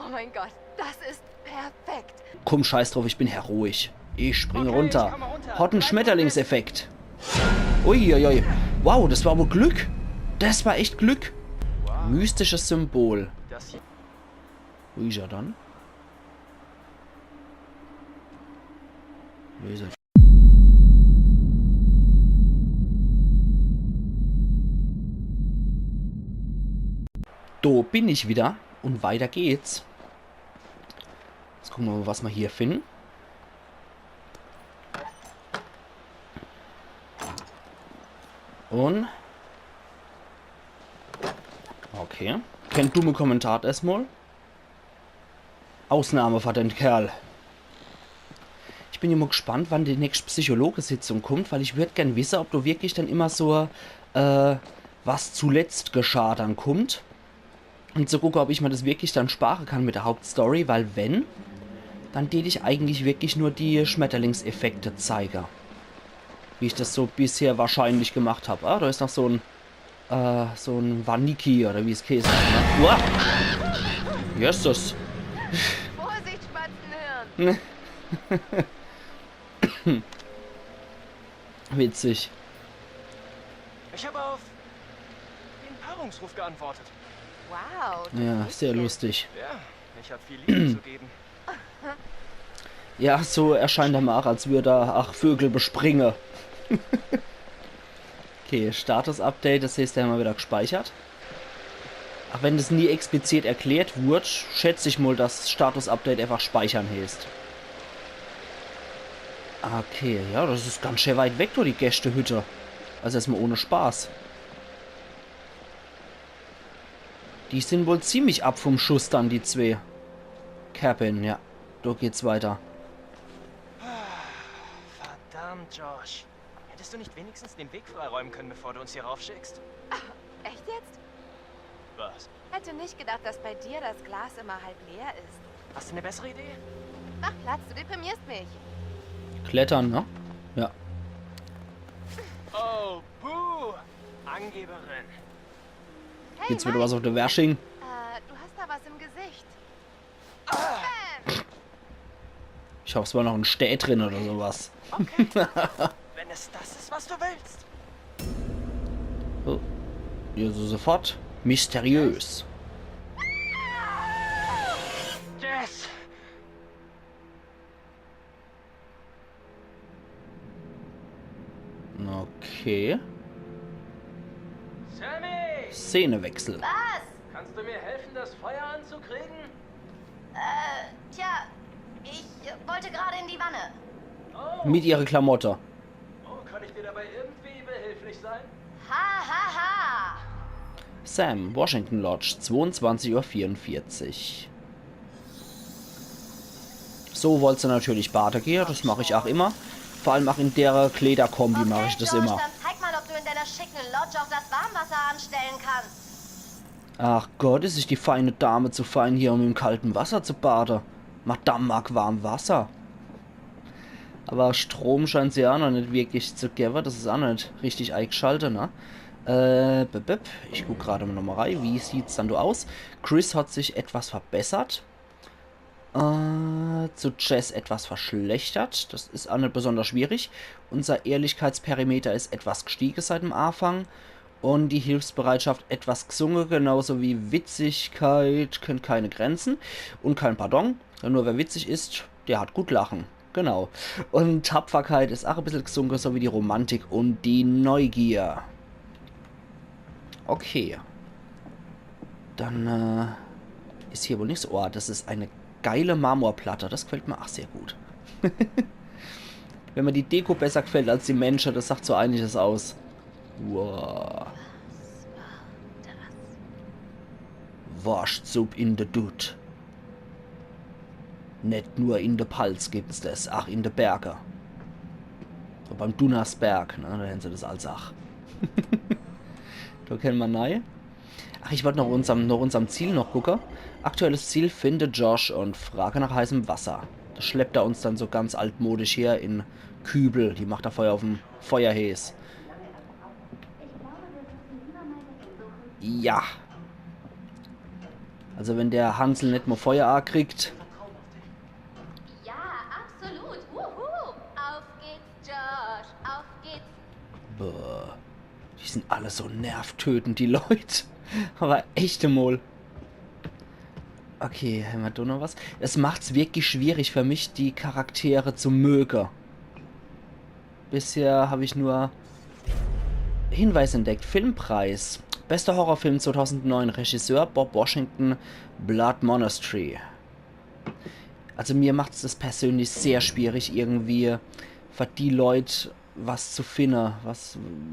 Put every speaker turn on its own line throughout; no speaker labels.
Oh mein Gott, das ist perfekt.
Komm, scheiß drauf, ich bin heroisch. Ich springe
Okay,
runter.
ich komme runter.
Hat einen Schmetterlingseffekt. Uiuiui. Wow, das war wohl Glück. Das war echt Glück.
Wow,
Mystisches Symbol.
das hier.
Wo ist er dann? Wo ist er? Da bin ich wieder und weiter geht's. Jetzt gucken wir mal, was wir hier finden. Und okay. Kennt dumme Kommentar erstmal. Ausnahme für den Kerl. Ich bin immer gespannt, wann die nächste Psychologensitzung kommt, weil ich würde gern wissen, ob du wirklich dann immer so was zuletzt geschah dann kommt. Und zu gucken, ob ich mir das wirklich dann sparen kann mit der Hauptstory, weil wenn, dann tät ich eigentlich wirklich nur die Schmetterlingseffekte zeigen. Wie ich das so bisher wahrscheinlich gemacht habe. Ah, da ist noch so ein Vaniki oder wie es käse. Ne? Uah! Jesus.
Vorsicht, Spatzenhirn.
Witzig.
Ich habe auf den Paarungsruf geantwortet.
Wow. du
Ja,
bist
sehr
jetzt-
lustig.
Ja, ich habe viel Liebe zu geben.
Ja, so erscheint er mal, als würde er Vögel bespringen. Okay, Status-Update, das heißt, der haben wir wieder gespeichert. Auch wenn das nie explizit erklärt wurde, schätze ich mal, dass Status-Update einfach speichern heißt. Okay, ja, das ist ganz schön weit weg, die Gästehütte. Also erstmal ohne Spaß. Die sind wohl ziemlich ab vom Schuss dann, die zwei. Cabin, ja. Da geht's weiter.
Verdammt, Josh. Hättest du nicht wenigstens den Weg freiräumen können, bevor du uns hier raufschickst?
Echt jetzt?
Was?
Hätte nicht gedacht, dass bei dir das Glas immer halb leer ist.
Hast du eine bessere Idee?
Mach Platz, du deprimierst mich.
Klettern, ne? Ja.
Oh, buh! Angeberin.
Hey,
Jetzt wieder
Mike,
was auf der Washing.
du hast da was im Gesicht.
Ich hoffe, es war noch ein Stäh drin oder sowas.
Okay. Wenn es das ist, was du willst.
Oh. Ja, so sofort. Mysteriös.
Yes!
Okay.
Sammy!
Szenewechsel.
Was?
Kannst du mir helfen, das Feuer anzukriegen?
Tja, ich wollte gerade in die Wanne.
Oh,
Mit ihrer Klamotte.
oh, kann ich dir dabei irgendwie behilflich sein?
Ha, ha, ha.
Sam, Washington Lodge, 22:44 Uhr. So wolltest du natürlich baden gehen, das mache ich auch immer. Vor allem auch in der Kleiderkombi mache ich das
George,
immer.
dann zeig mal, ob du in deiner schicken Lodge auch das Warmwasser anstellen kannst.
Ach Gott, ist sich die feine Dame zu fein, hier um im kalten Wasser zu baden. Madame mag warm Wasser. Aber Strom scheint sie ja noch nicht wirklich zu geben. Das ist auch nicht richtig eingeschaltet, ne? Ich gucke gerade mal nochmal rein. Wie sieht's dann so aus? Chris hat sich etwas verbessert. Zu Jess etwas verschlechtert. Das ist auch nicht besonders schwierig. Unser Ehrlichkeitsperimeter ist etwas gestiegen seit dem Anfang. Und die Hilfsbereitschaft etwas gesunken, genauso wie Witzigkeit kennt keine Grenzen und kein Pardon. Nur wer witzig ist, der hat gut lachen. Genau. Und Tapferkeit ist auch ein bisschen gesunken, so wie die Romantik und die Neugier. Okay. Dann ist hier wohl nichts. Oh, das ist eine geile Marmorplatte. Das gefällt mir auch sehr gut. Wenn mir die Deko besser gefällt als die Menschen, das sagt so einiges aus. Wow. Wurstsuppe in de Dut. Nicht nur in de Palz gibt's das, ach in de Berge. So beim Dunasberg, ne, da nennen sie das als ach. Da kennen wir nein. Ach, ich wollte noch unserem Ziel noch gucken. Aktuelles Ziel, finde Josh und frage nach heißem Wasser. Das schleppt er uns dann so ganz altmodisch hier in Kübel. Die macht er Feuer auf dem Feuerhäs. Ja. Also wenn der Hansel nicht mal Feuer kriegt.
Ja, absolut. Wuhu. Auf geht's, Josh. Auf geht's.
Boah. Die sind alle so nervtötend, die Leute. Aber echte Mol. Okay, haben wir da noch was? Es macht's wirklich schwierig für mich, die Charaktere zu mögen. Bisher habe ich nur Hinweis entdeckt. Filmpreis. Bester Horrorfilm 2009. Regisseur Bob Washington. Blood Monastery. Also mir macht es das persönlich sehr schwierig, irgendwie für die Leute was zu finden,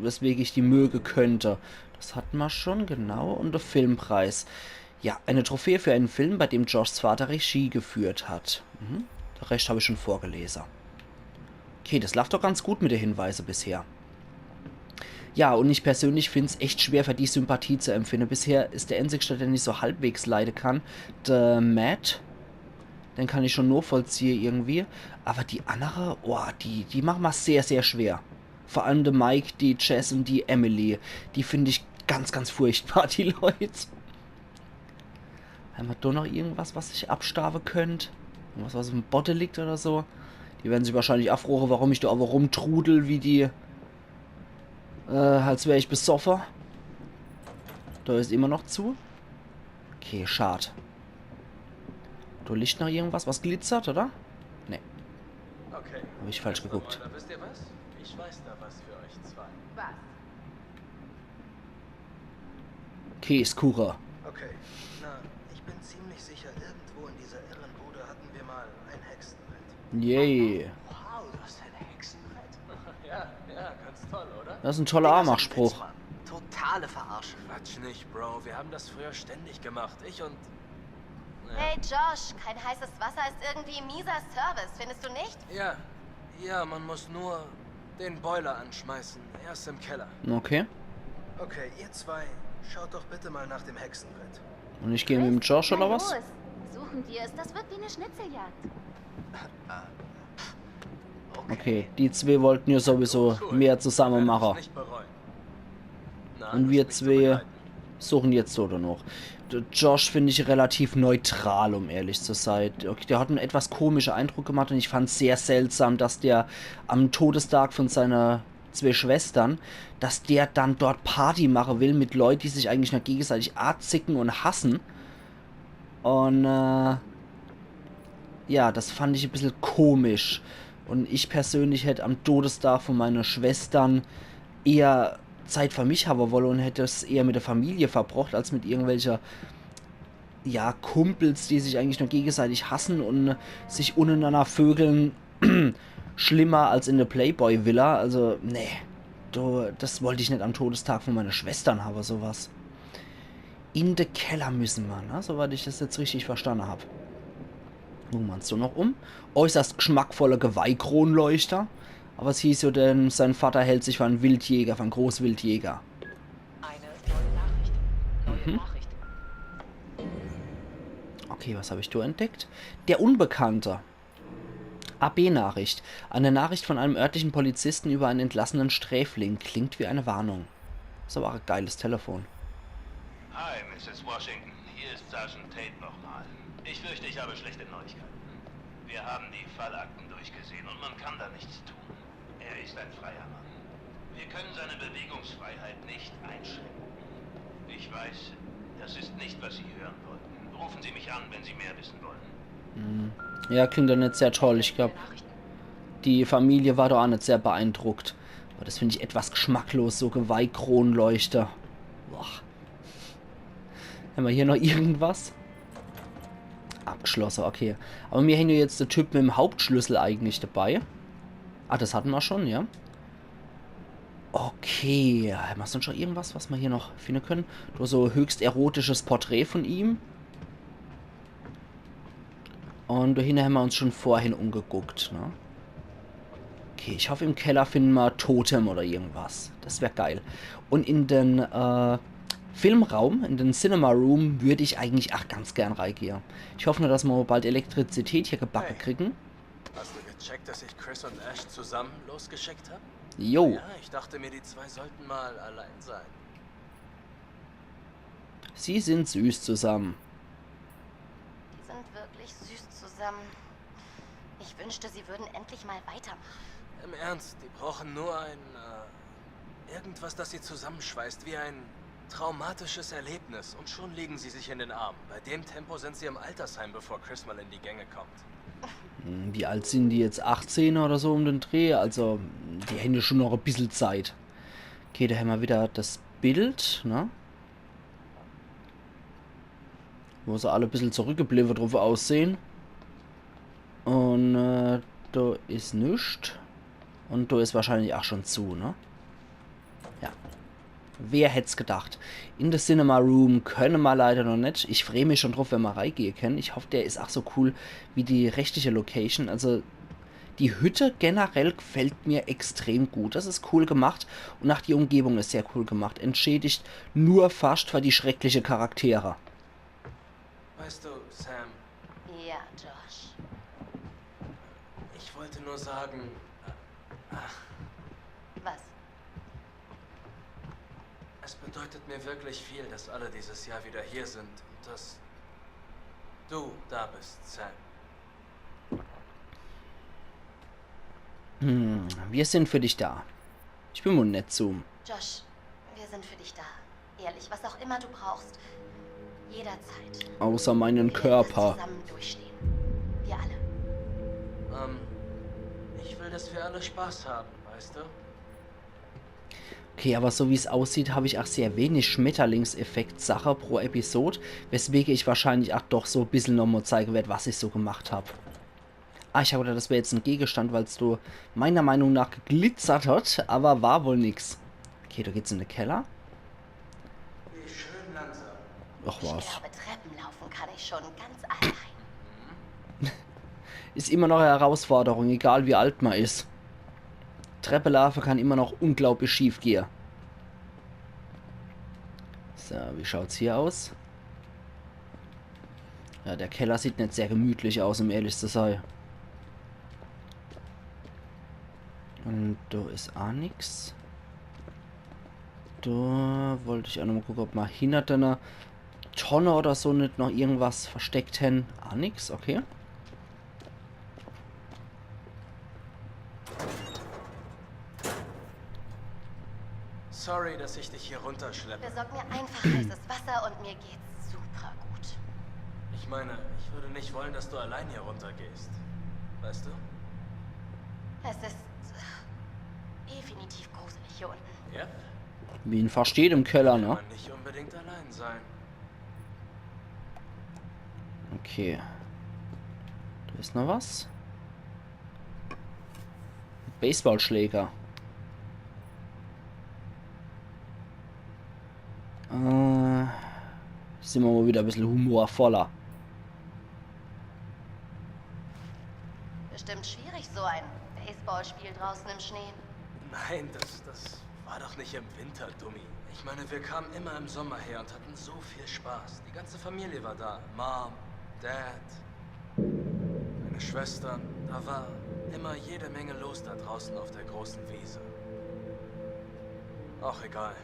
weswegen ich die mögen könnte. Das hatten wir schon, genau. Und der Filmpreis. Ja, eine Trophäe für einen Film, bei dem Joshs Vater Regie geführt hat. Der Rest habe ich schon vorgelesen. Okay, das läuft doch ganz gut mit den Hinweisen bisher. Ja, und ich persönlich finde es echt schwer, für die Sympathie zu empfinden. Bisher ist der einzige, der nicht so halbwegs leiden kann, der Matt. Den kann ich schon nur vollziehen irgendwie. Aber die andere, oh, die machen wir sehr, sehr schwer. Vor allem der Mike, die Jess und die Emily. Die finde ich ganz, ganz furchtbar, die Leute. Haben wir da noch irgendwas, was ich abstaven könnte? Irgendwas, was im Botte liegt oder so? Die werden sich wahrscheinlich afroren, warum ich da aber rumtrudel, wie die... als wäre ich besoffen. Da ist immer noch zu. Okay, schade. Da liegt noch irgendwas, was glitzert, oder? Ne,
Okay.
habe ich falsch geguckt.
Aber wisst ihr was? Ich weiß da was für euch zwei.
Was?
Käsekuchen.
Okay. Na, ich bin ziemlich sicher, irgendwo in dieser Irrenbude hatten wir mal ein Hexenbrett.
Yay.
Wow, du hast ein Hexenbrett. Ja, ganz toll, oder?
Das ist ein toller Armachspruch.
Totale Verarsche. Quatsch nicht, Bro. Wir haben das früher ständig gemacht. Ich und...
Hey, Josh. Kein heißes Wasser ist irgendwie ein mieser Service, findest du nicht?
Ja, man muss nur den Boiler anschmeißen. Er ist im Keller.
Okay.
Okay, ihr zwei, schaut doch bitte mal nach dem Hexenbrett.
Und ich gehe mit dem Josh oder was?
Los. Suchen wir es. Das wird wie eine Schnitzeljagd.
Okay, die zwei wollten ja sowieso mehr zusammen machen.
Nicht bereuen. Na,
Und wir
mich zu
zwei
begleiten.
suchen jetzt so oder noch. Der Josh finde ich relativ neutral, um ehrlich zu sein. Okay, der hat einen etwas komischen Eindruck gemacht und ich fand es sehr seltsam, dass der am Todestag von seiner zwei Schwestern, dass der dann dort Party machen will mit Leuten, die sich eigentlich noch gegenseitig arzicken und hassen. Und ja, das fand ich ein bisschen komisch. Und ich persönlich hätte am Todestag von meinen Schwestern eher Zeit für mich haben wollen und hätte es eher mit der Familie verbracht, als mit irgendwelcher, ja, Kumpels, die sich eigentlich nur gegenseitig hassen und sich untereinander vögeln. Schlimmer als in der Playboy-Villa. Also, nee, das wollte ich nicht am Todestag von meinen Schwestern haben, sowas. In den Keller müssen wir, ne? Soweit ich das jetzt richtig verstanden habe. Gucken wir uns so noch um. Äußerst geschmackvoller Geweihkronleuchter. Aber es hieß ja denn, sein Vater hält sich für einen Wildjäger, für einen Großwildjäger.
Eine neue Nachricht.
Okay, was habe ich da entdeckt? Der Unbekannte. AB-Nachricht. Eine Nachricht von einem örtlichen Polizisten über einen entlassenen Sträfling. Klingt wie eine Warnung. Ist aber auch ein geiles Telefon.
Hi, Mrs. Washington. Hier ist Sergeant Tate nochmal. Ich fürchte, ich habe schlechte Neuigkeiten. Wir haben die Fallakten durchgesehen und man kann da nichts tun. Er ist ein freier Mann. Wir können seine Bewegungsfreiheit nicht einschränken. Ich weiß, das ist nicht, was Sie hören wollten. Rufen Sie mich an, wenn Sie mehr wissen wollen.
Ja, klingt doch nicht sehr toll. Ich glaube, die Familie war doch auch nicht sehr beeindruckt. Aber das finde ich etwas geschmacklos, so Geweihkronleuchter. Boah. Haben wir hier noch irgendwas? Abgeschlossen, okay. Aber mir hängt ja jetzt der Typ mit dem Hauptschlüssel eigentlich dabei. Ah, das hatten wir schon, ja. Okay, haben wir sonst schon irgendwas, was wir hier noch finden können? Nur so höchst erotisches Porträt von ihm. Und dahinter haben wir uns schon vorhin umgeguckt, ne? Okay, ich hoffe im Keller finden wir Totem oder irgendwas. Das wäre geil. Und in den Filmraum, in den Cinema Room, würde ich eigentlich auch ganz gern reingehen. Ich hoffe nur, dass wir bald Elektrizität hier gebacken kriegen.
Hast du gecheckt, dass ich Chris und Ash zusammen losgeschickt habe?
Jo.
Ja, ich dachte mir, die zwei sollten mal allein sein.
Sie sind süß zusammen.
wirklich süß zusammen. Ich wünschte, sie würden endlich mal weitermachen.
Im Ernst, die brauchen nur irgendwas, das sie zusammenschweißt, wie ein traumatisches Erlebnis. Und schon legen sie sich in den Arm. Bei dem Tempo sind sie im Altersheim, bevor Chris mal in die Gänge kommt.
Wie alt sind die jetzt? 18 oder so um den Dreh? Also, die haben ja schon noch ein bisschen Zeit. Okay, da haben wir wieder das Bild, ne? Wo sie alle ein bisschen zurückgeblieben drauf aussehen. Und da ist nichts. Und da ist wahrscheinlich auch schon zu, ne? Ja. Wer hätte es gedacht? In der Cinema Room können wir leider noch nicht. Ich freue mich schon drauf, wenn wir reingehen können. Ich hoffe, der ist auch so cool wie die rechtliche Location. Also, die Hütte generell gefällt mir extrem gut. Das ist cool gemacht. Und auch die Umgebung ist sehr cool gemacht. Entschädigt nur fast für die schrecklichen Charaktere.
Weißt du, Sam,
Ja, Josh.
ich wollte nur sagen,
Was?
es bedeutet mir wirklich viel, dass alle dieses Jahr wieder hier sind und dass du da bist, Sam.
Wir sind für dich da. Ich bin wohl nett zu.
Josh, wir sind für dich da. Ehrlich, was auch immer du brauchst. Jederzeit.
Außer meinen
Wir werden
Körper.
das zusammen durchstehen. Wir alle.
Ich will, dass wir alle Spaß haben, weißt du?
Okay, aber so wie es aussieht, habe ich auch sehr wenig Schmetterlingseffekt-Sache pro Episode, weswegen ich wahrscheinlich auch doch so ein bisschen nochmal zeigen werde, was ich so gemacht habe. Ah, ich habe gedacht, das wäre jetzt ein Gegenstand, weil es du meiner Meinung nach geglitzert hat, aber war wohl nix. Okay, da geht's in den Keller.
Wie schön langsam.
Ach was.
Ich glaube, Treppen laufen kann ich schon ganz allein.
Ist immer noch eine Herausforderung, egal wie alt man ist. Treppenlaufen kann immer noch unglaublich schief gehen. So, wie schaut's hier aus? Ja, der Keller sieht nicht sehr gemütlich aus, um ehrlich zu sein. Und da ist auch nichts. Da wollte ich auch noch mal gucken, ob man hinter einer Tonne oder so nicht noch irgendwas versteckt hätten. Ah, nix, okay.
Sorry, dass ich dich hier runterschleppe.
Besorg mir einfach heißes Wasser und mir geht's super gut.
Ich meine, ich würde nicht wollen, dass du allein hier runtergehst. Weißt du?
Es ist definitiv gruselig hier unten.
Ja.
Wie ihn versteht im Keller, ne?
Man nicht unbedingt allein sein.
Okay. Da ist noch was. Baseballschläger. Sind wir mal wieder ein bisschen humorvoller.
Bestimmt schwierig, so ein Baseballspiel draußen im Schnee.
Nein, das war doch nicht im Winter, Dummi. Ich meine, wir kamen immer im Sommer her und hatten so viel Spaß. Die ganze Familie war da. Mom, Dad, meine Schwestern. Da war immer jede Menge los da draußen auf der großen Wiese. Auch egal.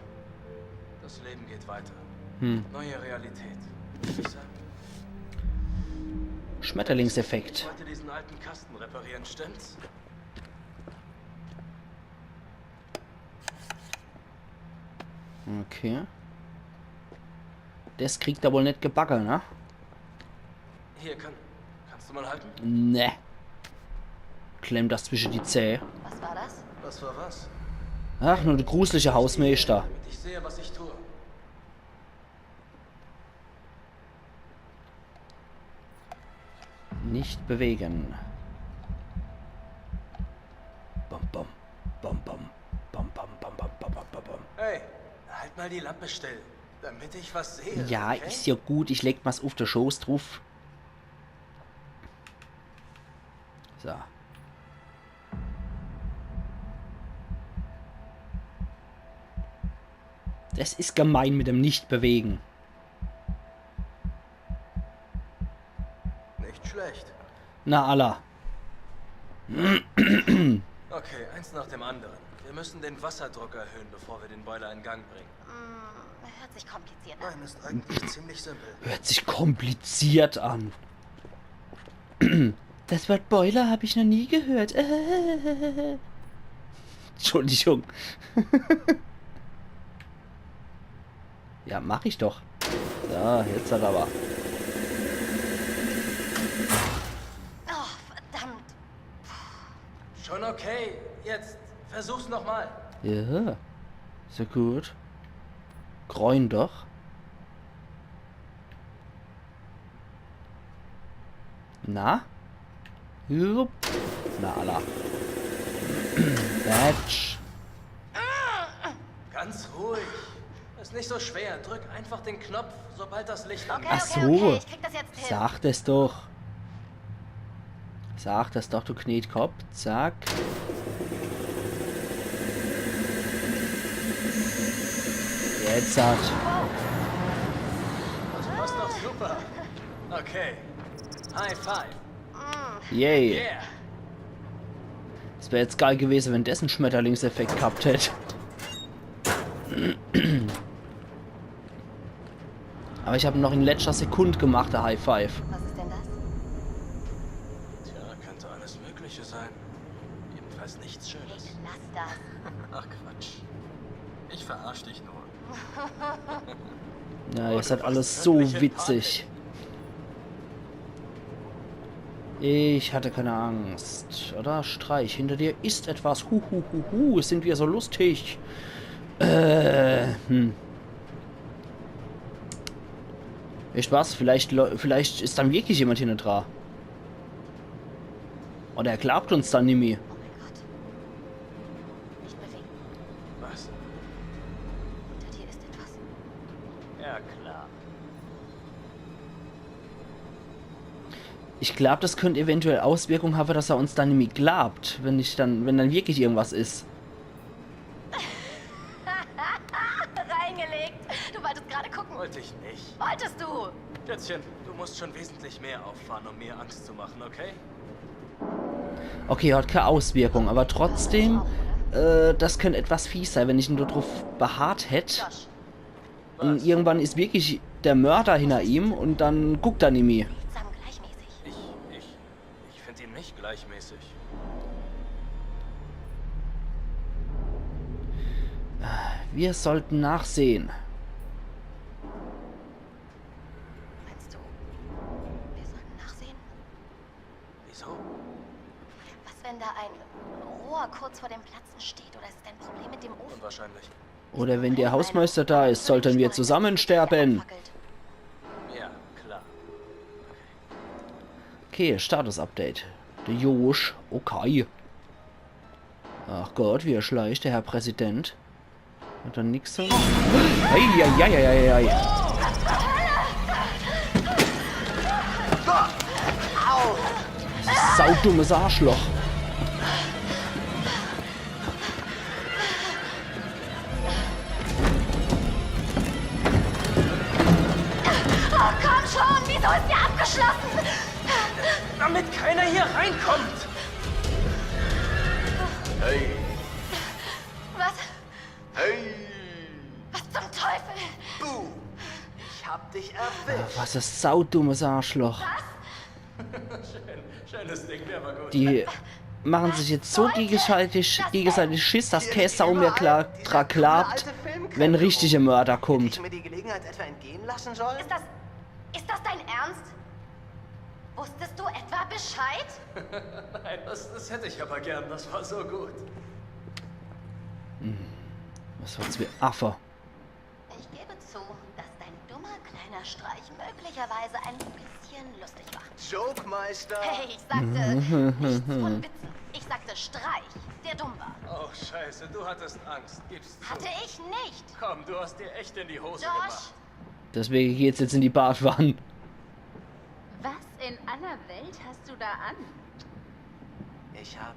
Das Leben geht weiter. Neue Realität. Würde ich sagen.
Schmetterlingseffekt.
Ich wollte diesen alten Kasten reparieren, stimmt's?
Okay. Das kriegt er wohl nicht gebacken, ne?
Hier, kannst du mal halten?
Ne. Klemmt das zwischen die Zähne.
Was war das?
Was war was?
Ach, nur der gruselige Hausmeister.
Damit ich sehe, was ich tue.
Nicht bewegen. Bam, bam, bam, bam, bam, bam, bam, bam, bam, bam, bam.
Hey, halt mal die Lampe still, damit ich was sehe.
Ja,
okay?
ist ja gut. Ich leg mal's auf den Schoß drauf. So. Das ist gemein mit dem Nicht-Bewegen.
Nicht schlecht.
Na, Allah.
Okay, eins nach dem anderen. Wir müssen den Wasserdruck erhöhen, bevor wir den Boiler in Gang bringen.
Hört sich kompliziert an.
Nein, ist eigentlich ziemlich simpel.
Hört sich kompliziert an. Das Wort Boiler habe ich noch nie gehört. Entschuldigung. Ja, mach ich doch. So, jetzt hat aber.
Oh, verdammt.
Schon okay. Jetzt versuch's nochmal.
Ja, sehr gut. Groin doch. Na? Jupp. Na, Allah. Batch.
Ganz ruhig. Ist nicht so schwer. Drück einfach den Knopf, sobald das Licht
Okay,
angeht.
Ach so.
okay, ich krieg das jetzt hin.
Sag das doch. Sag das doch, du Knetkopf. Zack. Jetzt hat.
Das passt doch super. Okay. High five.
Yay.
Yeah.
Es wäre jetzt geil gewesen, wenn dessen Schmetterlingseffekt gehabt hätte. Aber ich habe noch in letzter Sekunde gemacht, der High Five.
Was ist denn das?
Tja, könnte alles Mögliche sein. Jedenfalls nichts Schönes.
Ich lass das.
Ach Quatsch. Ich verarsch dich nur.
Ja,
Oh,
ist
du
halt
warst
alles so
wirklich in
witzig. Ich hatte keine Angst. Oder? Streich. Hinter dir ist etwas. Sind wir so lustig. Echt was? Vielleicht ist dann wirklich jemand hinter dran. Oder er glaubt uns dann nicht mehr.
Oh mein Gott. Nicht bewegen.
Was?
Hinter dir ist etwas.
Ja, klar.
Ich glaube, das könnte eventuell Auswirkungen haben, dass er uns dann nicht mehr glaubt, wenn dann wirklich irgendwas ist.
Reingelegt. Du wolltest gerade gucken.
Wollte ich nicht.
Wolltest du?
Kätzchen, du musst schon wesentlich mehr auffahren, um mir Angst zu machen, okay?
Okay, hat keine Auswirkung, aber trotzdem, das könnte etwas fies sein, wenn ich ihn darauf beharrt hätte.
Josh.
Und irgendwann ist wirklich der Mörder hinter ihm und dann guckt er nicht mehr.
Seltsam gleichmäßig.
Ich finde ihn nicht gleichmäßig.
Wir sollten nachsehen.
Meinst du, wir sollten nachsehen?
Wieso?
Was, wenn da ein Rohr kurz vor dem Platzen steht? Oder ist es ein Problem mit dem Ofen?
Unwahrscheinlich.
Oder wenn der Hausmeister da ist, sollten wir zusammen sterben.
Ja, klar.
Okay, Status-Update. Der Josh, okay. Ach Gott, wie er schleicht, der Herr Präsident. Hat dann nix so. Eieieiei. Saudummes Arschloch.
Oh, komm schon! Wieso ist der abgeschlossen?
Damit keiner hier reinkommt! Hey!
Was?
Hey!
Was zum Teufel?
Du! Ich hab dich erwischt!
Was ein saudummes Arschloch.
Schönes Ding, der war gut.
Die machen sich jetzt so gegenseitig Schiss, dass keine Sau mehr klappt, wenn richtige Mörder kommt.
Ich mir die Gelegenheit etwa entgehen lassen soll?
Ist das dein Ernst? Wusstest du etwa Bescheid?
Nein, das hätte ich aber gern. Das war so gut.
Was wird's wie Affe?
Ich gebe zu, dass dein dummer kleiner Streich möglicherweise ein bisschen lustig war.
Jokemeister!
Hey, ich sagte nichts von Witzen. Ich sagte Streich, der dumm war.
Oh, scheiße. Du hattest Angst. Gib's zu.
Hatte ich nicht.
Komm, du hast dir echt in die Hose
Josh,
gemacht.
Deswegen geht's jetzt in die Badwanne.
Was in aller Welt hast du da an?
Ich hab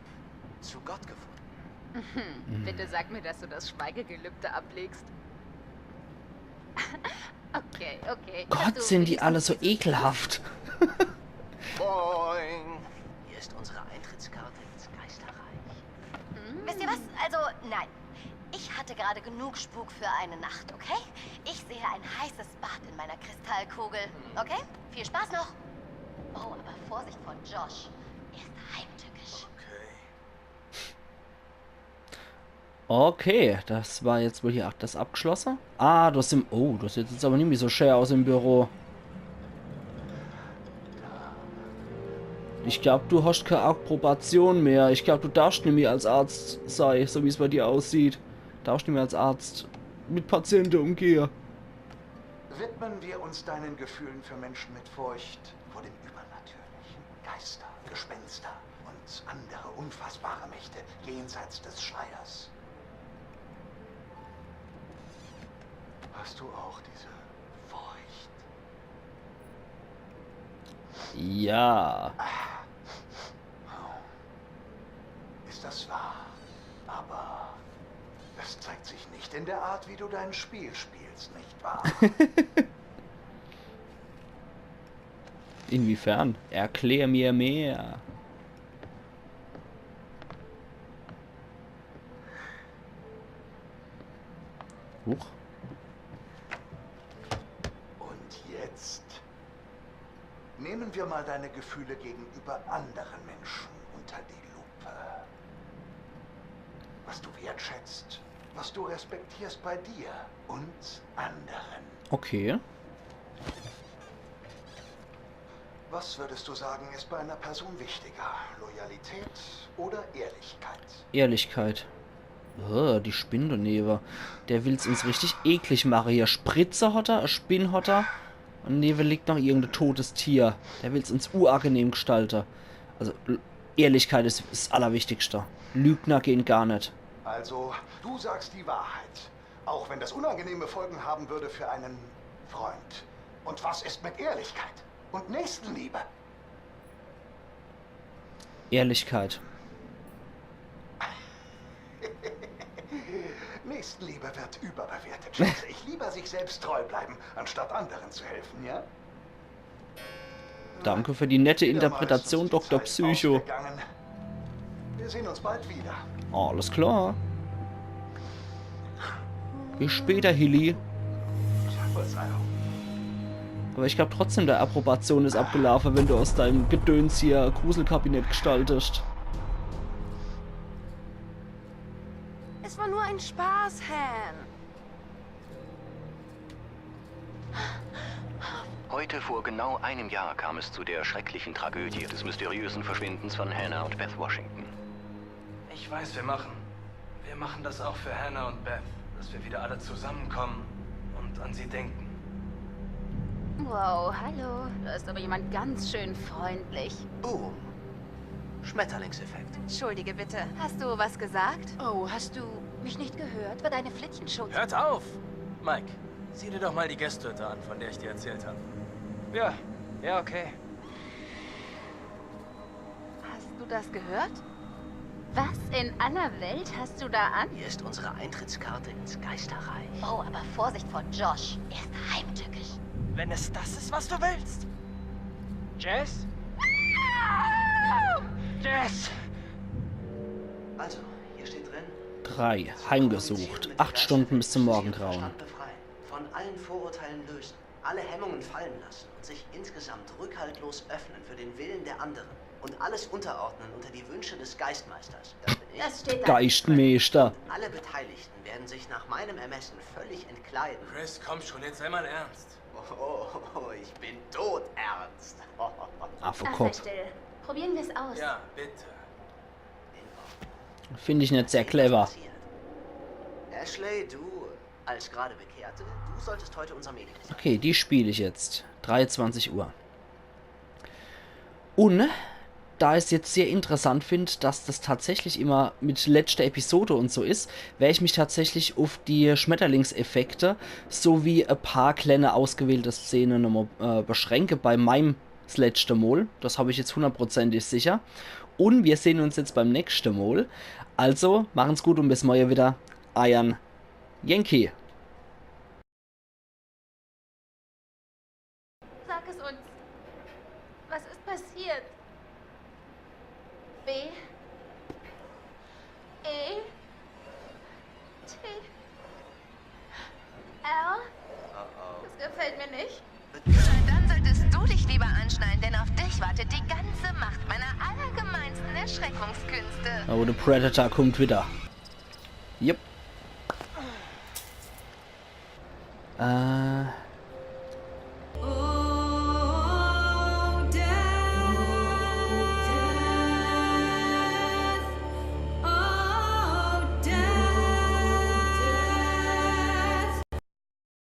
zu Gott gefunden.
Bitte sag mir, dass du das Schweigegelübde ablegst. Okay.
Gott, sind die alle so ekelhaft.
Boing! Hier ist unsere Eintrittskarte ins Geisterreich.
wisst ihr was? Also, nein. Ich hatte gerade genug Spuk für eine Nacht, okay? Ich sehe ein heißes Bad in meiner Kristallkugel. Okay? Viel Spaß noch. Oh, aber Vorsicht vor Josh. Er ist heimtückisch.
Okay, das war jetzt wohl hier das abgeschlossen. Ah, du hast oh, das sieht jetzt aber nicht mehr so schön aus im Büro. Ich glaube, du hast keine Approbation mehr. Ich glaube, du darfst nicht mehr als Arzt sein, so wie es bei dir aussieht. Darfst nicht mehr als Arzt mit Patienten umgehen.
Widmen wir uns deinen Gefühlen für Menschen mit Furcht vor dem Übernatürlichen. Geister, Gespenster und andere unfassbare Mächte jenseits des Schleiers. Hast du auch diese Furcht?
Ja.
Ist das wahr? Aber es zeigt sich nicht in der Art, wie du dein Spiel spielst, nicht wahr?
Inwiefern? Erklär mir mehr. Huch.
Und jetzt nehmen wir mal deine Gefühle gegenüber anderen Menschen unter die Lupe. Was du wertschätzt, was du respektierst bei dir und anderen.
Okay.
Was würdest du sagen, ist bei einer Person wichtiger? Loyalität oder Ehrlichkeit?
Ehrlichkeit. Oh, die Spinneneber. Der will's uns richtig eklig machen. Hier Spritze hat er, ein Spinn hat er. Und neben liegt noch irgendein totes Tier. Der will's uns unangenehm gestalten. Also, Ehrlichkeit ist das Allerwichtigste. Lügner gehen gar nicht.
Also, du sagst die Wahrheit. Auch wenn das unangenehme Folgen haben würde für einen Freund. Und was ist mit Ehrlichkeit? Und Nächstenliebe?
Ehrlichkeit.
Nächstenliebe wird überbewertet, schätze ich. Lieber sich selbst treu bleiben, anstatt anderen zu helfen, ja?
Danke für die nette Interpretation, Dr. Psycho.
Wir sehen uns bald wieder.
Alles klar. Bis später, Hilly.
Verzeihung.
Aber ich glaube trotzdem, der Approbation ist abgelaufen, wenn du aus deinem Gedöns hier Gruselkabinett gestaltest.
Es war nur ein Spaß, Han.
Heute vor genau einem Jahr kam es zu der schrecklichen Tragödie des mysteriösen Verschwindens von Hannah und Beth Washington.
Ich weiß, wir machen das auch für Hannah und Beth, dass wir wieder alle zusammenkommen und an sie denken.
Wow, hallo. Da ist aber jemand ganz schön freundlich.
Boom. Schmetterlingseffekt.
Entschuldige bitte. Hast du was gesagt?
Oh, hast du mich nicht gehört? War deine Flittchenschutz?
Hört auf! Mike, sieh dir doch mal die Gästhütte an, von der ich dir erzählt habe. Ja, okay.
Hast du das gehört?
Was in aller Welt hast du da an?
Hier ist unsere Eintrittskarte ins Geisterreich.
Oh, aber Vorsicht vor Josh. Er ist heimtückisch.
Wenn es das ist, was du willst. Jess? Jess!
Also, hier steht drin:
3. Heimgesucht. 8 Stunden bis zum Morgengrauen.
Befreien, von allen Vorurteilen lösen, alle Hemmungen fallen lassen und sich insgesamt rückhaltlos öffnen für den Willen der anderen und alles unterordnen unter die Wünsche des Geistmeisters. Das bin ich.
Das steht da.
Geistmeister.
Alle Beteiligten werden sich nach meinem Ermessen völlig entkleiden.
Chris, komm schon, jetzt sei mal ernst.
Oh, ich bin todernst.
Affekopf.
Still. Probieren wir es aus.
Ja, bitte.
Finde ich nicht sehr clever.
Ashley, du, als gerade Bekehrte, du solltest heute unser Medium sein.
Okay, die spiele ich jetzt. 23 Uhr. Und da ich es jetzt sehr interessant finde, dass das tatsächlich immer mit letzter Episode und so ist, werde ich mich tatsächlich auf die Schmetterlingseffekte sowie ein paar kleine ausgewählte Szenen nochmal beschränke bei meinem das letzte Mal. Das habe ich jetzt 100% sicher. Und wir sehen uns jetzt beim nächsten Mal. Also, machen's gut und bis morgen wieder. Iron Yankee.
Sag es uns. Was ist passiert? B. E. T. R. Das gefällt mir nicht.
Dann solltest du dich lieber anschneiden, denn auf dich wartet entfaltet die ganze Macht meiner allergemeinsten Erschreckungskünste.
Oh, der Predator kommt wieder. Yep.